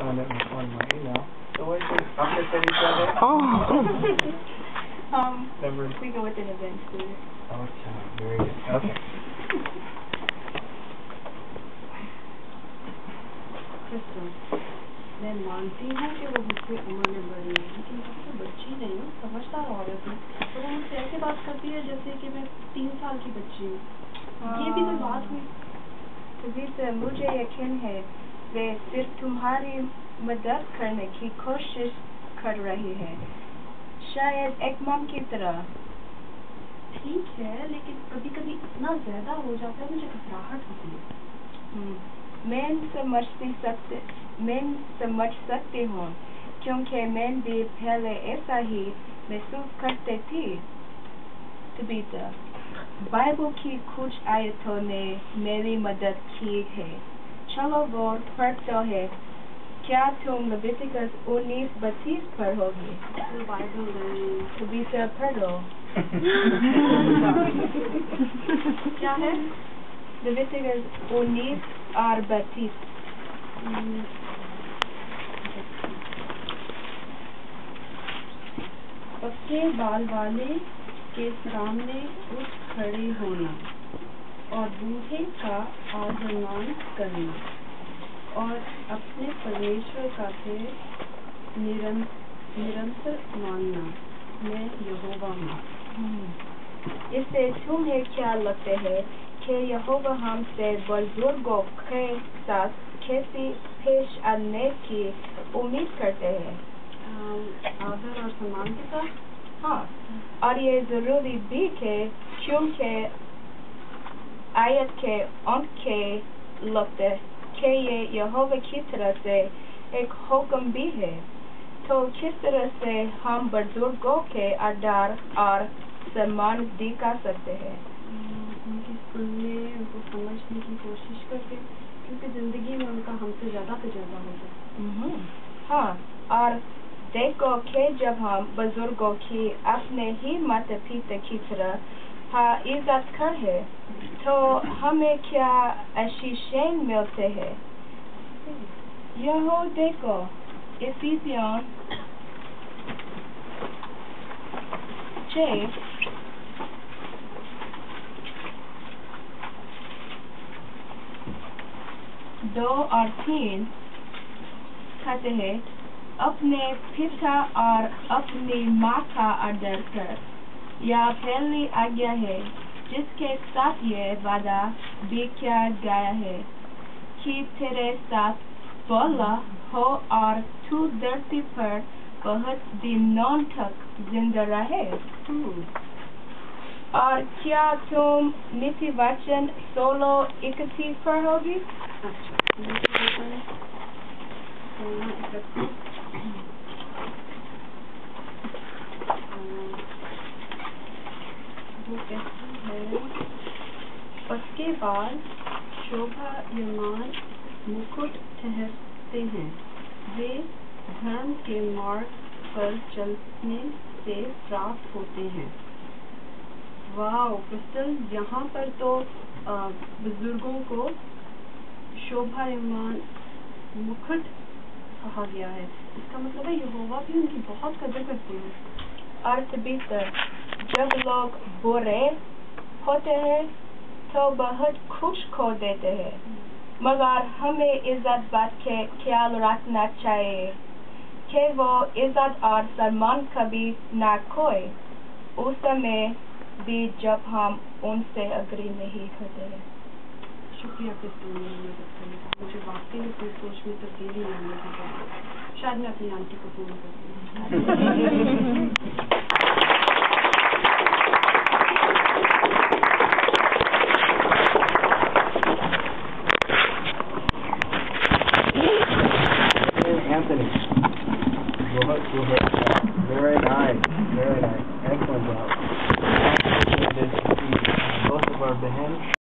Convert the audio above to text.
found it on my email. So what's your bucket that you said it? We go with an event too. Oh, very good. Okay. Crystal, मैं मानती हूँ कि वो मुझसे उम्र में बड़ी है, लेकिन जब से बच्ची नहीं हूँ, समझदार औरत हूँ, तो वो मुझसे ऐसे बात करती है जैसे कि मैं 3 साल की बच्ची हूँ। ये भी कोई बात हुई? कविता, मुझे यकीन है वे सिर्फ तुम्हारी मदद करने की कोशिश कर रही है, शायद एक मम की तरह। ठीक है, लेकिन कभी-कभी इतना ज्यादा हो जाता है, मुझे घबराहट होती है। मैं समझ सकती हूँ, क्योंकि मैं भी पहले ऐसा ही महसूस करती थी। कविता, बाइबल की कुछ आयतों ने मेरी मदद की है। चलो वो पढ़ते हैं। क्या तुम लेविटिकस 19:32 पढ़ोगी? बाइबल नहीं। कविता पढ़ो। क्या है? लेविटिकस 19:32। पक्के बाल वाले के सामने उठ खड़े होना और बूढ़े का आदरमान करना और अपने परमेश्वर का से निरंतर मानना, मैं यहोवा हूँ। इससे तुम्हें क्या लगता है कि यहोवा हमसे बुजुर्गों के साथ कैसे पेश आने की उम्मीद करते हैं? आदर और सम्मान के साथ। हाँ, और ये जरूरी भी है, क्योंकि आयत के अंत के लगता कि ये यहोवा की तरफ से एक हुक्म भी है। तो किस तरह से हम बुजुर्गों के आदर और सम्मान दिखा सकते हैं? उनकी सुनने, उनको समझने की कोशिश करके, क्योंकि जिंदगी में उनका हमसे ज्यादा तजुर्बा होता है। हाँ, और देखो कि जब हम बुजुर्गों की अपने ही माता पिता की तरह इज्जत करें, तो हमें क्या आशीषें मिलते हैं? यहो देखो, इफिसियों 6 2 और 3 कहते हैं, अपने पिता और अपनी माँ का आदर कर। यह पहली आज्ञा है, जिसके साथ ये वादा भी किया गया है कि तेरे साथ भला हो और तू धरती पर बहुत दिनों तक जिंदा रहे। और क्या तुम नीति वचन 16:31 पढ़ोगी? वो कहती है, पक्के बाल शोभायमान मुकुट ठहरते हैं, वे धर्म के मार्ग पर चलने से प्राप्त होते हैं। वाह क्रिस्टल, यहाँ पर तो बुजुर्गों को शोभायमान मुकुट कहा गया है। इसका मतलब है यहोवा भी उनकी बहुत कदर करते हैं। और कविता, जब लोग बुरे होते हैं तो बहुत कुछ खो देते हैं, मगर हमें इज्जत बात के ख्याल रखना चाहिए कि वो इज्जत और सम्मान कभी न खोए, उस समय भी जब हम उनसे अग्री नहीं करते हैं। शुक्रिया क्रिस्टल, मुझे वाकई अपनी सोच में तब्दीली लाने की जरूरत। शायद मैं अपनी आंटी को फोन करती हूँ। Anthony. Very nice. Excellent job. Both of our behens.